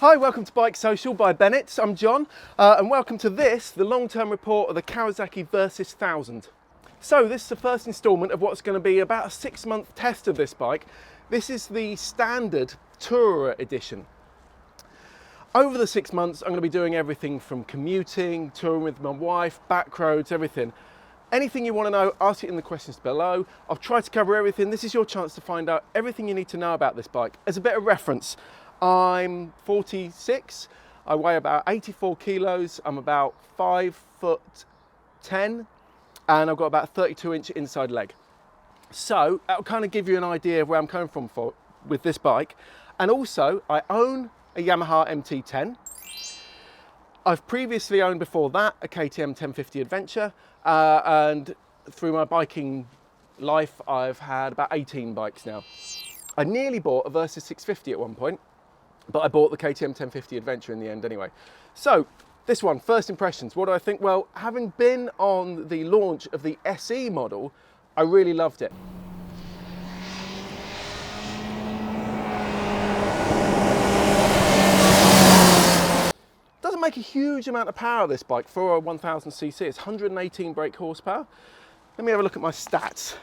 Hi, welcome to Bike Social by Bennett. I'm John, and welcome to this, the long-term report of the Kawasaki Versys 1000. So this is the first instalment of what's going to be about a 6-month test of this bike. This is the standard Tourer edition. Over the 6 months, I'm going to be doing everything from commuting, touring with my wife, back roads, everything. Anything you want to know, ask it in the questions below. I'll try to cover everything. This is your chance to find out everything you need to know about this bike. As a bit of reference, I'm 46, I weigh about 84 kilos, I'm about 5'10", and I've got about 32-inch inside leg. So that'll kind of give you an idea of where I'm coming from with this bike. And also, I own a Yamaha MT-10. I've previously owned before that a KTM 1050 Adventure, and through my biking life, I've had about 18 bikes now. I nearly bought a Versys 650 at one point, but I bought the KTM 1050 Adventure in the end anyway. So this one, first impressions, what do I think? Well, having been on the launch of the SE model, I really loved it. Doesn't make a huge amount of power, this bike, for a 1000cc. It's 118 brake horsepower. Let me have a look at my stats.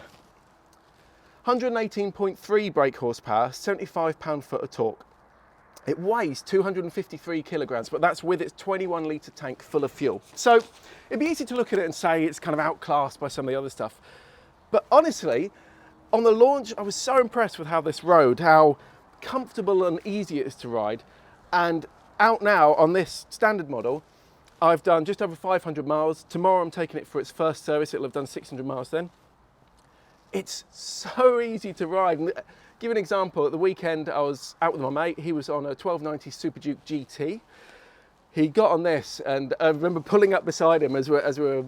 118.3 brake horsepower, 75 pound-foot of torque. It weighs 253 kilograms, but that's with its 21-litre tank full of fuel. So it'd be easy to look at it and say it's kind of outclassed by some of the other stuff. But honestly, on the launch, I was so impressed with how this rode, how comfortable and easy it is to ride. And out now on this standard model, I've done just over 500 miles. Tomorrow I'm taking it for its first service. It'll have done 600 miles then. It's so easy to ride. And give an example, at the weekend I was out with my mate. He was on a 1290 Super Duke GT. He got on this, and I remember pulling up beside him as we were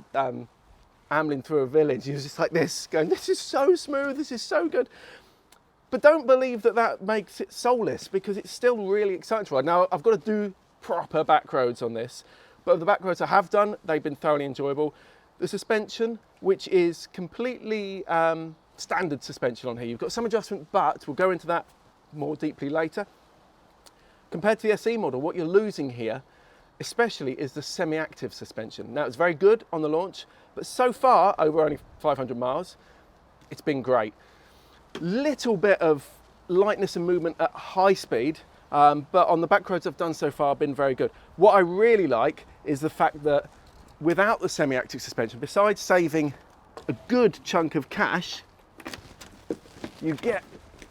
ambling through a village. He was just like this, going, "This is so smooth, this is so good." But don't believe that that makes it soulless, because it's still really exciting to ride. Now, I've got to do proper back roads on this, but the back roads I have done, they've been thoroughly enjoyable. The suspension, which is completely standard suspension on here. You've got some adjustment, but we'll go into that more deeply later. Compared to the SE model, what you're losing here, especially, is the semi-active suspension. Now, it's very good on the launch, but so far, over only 500 miles, it's been great. Little bit of lightness and movement at high speed, but on the back roads I've done so far, been very good. What I really like is the fact that without the semi-active suspension, besides saving a good chunk of cash, you get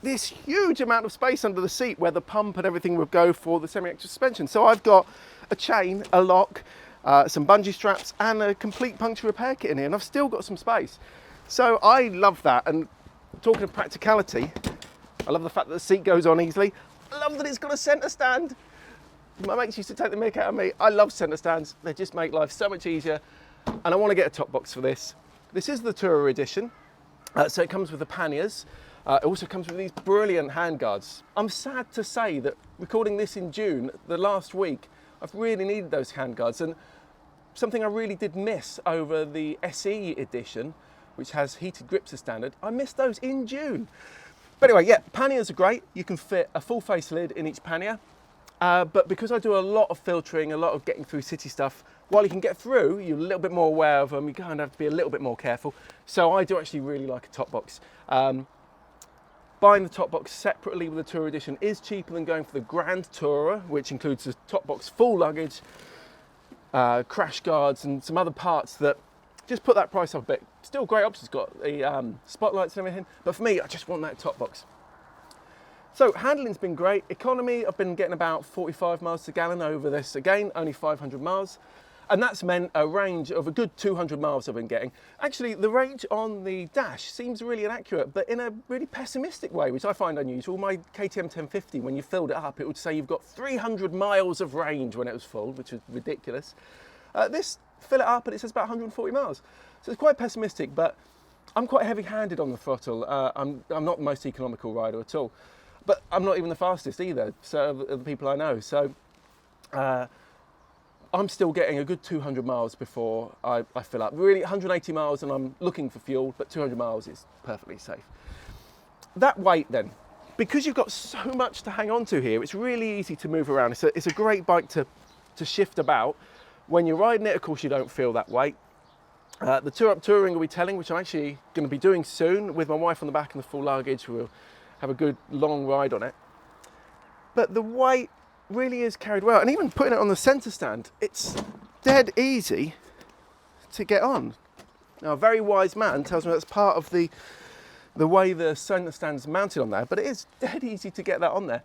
this huge amount of space under the seat where the pump and everything would go for the semi-active suspension. So I've got a chain, a lock, some bungee straps, and a complete puncture repair kit in here, and I've still got some space. So I love that. And talking of practicality, I love the fact that the seat goes on easily. I love that it's got a centre stand. My mates used to take the mick out of me. I love centre stands. They just make life so much easier. And I want to get a top box for this. This is the Tourer edition. So it comes with the panniers. It also comes with these brilliant handguards. I'm sad to say that recording this in June, the last week, I've really needed those handguards. And something I really did miss over the SE edition, which has heated grips as standard, I missed those in June. But anyway, yeah, panniers are great. You can fit a full face lid in each pannier. But because I do a lot of filtering, a lot of getting through city stuff, while you can get through, you're a little bit more aware of them. You kind of have to be a little bit more careful. So I do actually really like a top box. Buying the top box separately with the Tourer edition is cheaper than going for the Grand Tourer, which includes the top box full luggage, crash guards, and some other parts that just put that price up a bit. Still great options, got the spotlights and everything, but for me, I just want that top box. So handling's been great. Economy, I've been getting about 45 miles per gallon over this. Again, only 500 miles. And that's meant a range of a good 200 miles I've been getting. Actually, the range on the dash seems really inaccurate, but in a really pessimistic way, which I find unusual. My KTM 1050, when you filled it up, it would say you've got 300 miles of range when it was full, which is ridiculous. This, fill it up and it says about 140 miles. So it's quite pessimistic, but I'm quite heavy-handed on the throttle. I'm not the most economical rider at all, but I'm not even the fastest either, so of the people I know. So I'm still getting a good 200 miles before I fill up. Really 180 miles and I'm looking for fuel, but 200 miles is perfectly safe. That weight then, because you've got so much to hang on to here, it's really easy to move around. It's a great bike to shift about. When you're riding it, of course, you don't feel that weight. The tour up touring will be telling, which I'm actually going to be doing soon with my wife on the back and the full luggage. We'll have a good long ride on it. But the weight really is carried well. And even putting it on the centre stand, it's dead easy to get on. Now, a very wise man tells me that's part of the way the centre stand's mounted on there, but it is dead easy to get that on there.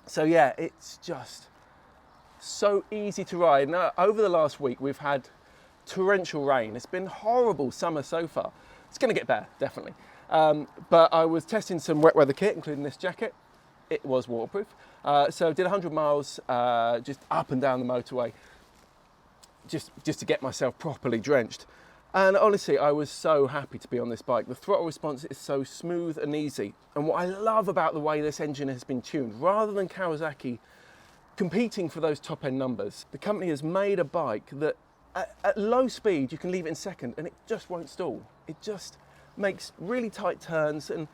So yeah, it's just so easy to ride. Now, over the last week, we've had torrential rain. It's been horrible summer so far. It's going to get better, definitely. But I was testing some wet weather kit, including this jacket. It was waterproof. So did 100 miles just up and down the motorway, just to get myself properly drenched. And honestly, I was so happy to be on this bike. The throttle response is so smooth and easy. And what I love about the way this engine has been tuned, rather than Kawasaki competing for those top end numbers, the company has made a bike that at low speed, you can leave it in second and it just won't stall. It just makes really tight turns. And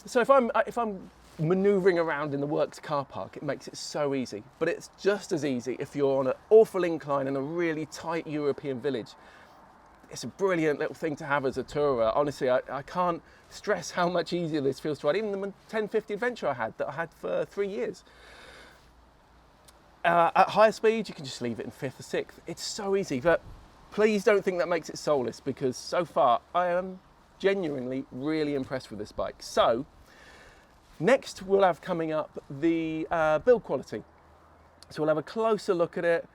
so if I'm maneuvering around in the works car park, it makes it so easy. But it's just as easy if you're on an awful incline in a really tight European village. It's a brilliant little thing to have as a tourer. Honestly, I can't stress how much easier this feels to ride. Even the 1050 Adventure I had for 3 years. At higher speed, you can just leave it in 5th or 6th. It's so easy, but please don't think that makes it soulless, because so far I am genuinely really impressed with this bike. So next we'll have coming up the build quality. So we'll have a closer look at it.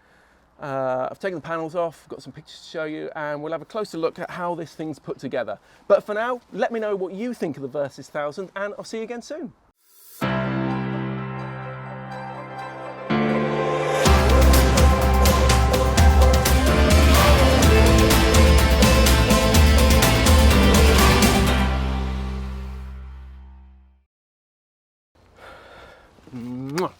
I've taken the panels off, got some pictures to show you, and we'll have a closer look at how this thing's put together. But for now, let me know what you think of the Versys 1000, and I'll see you again soon. Mwah.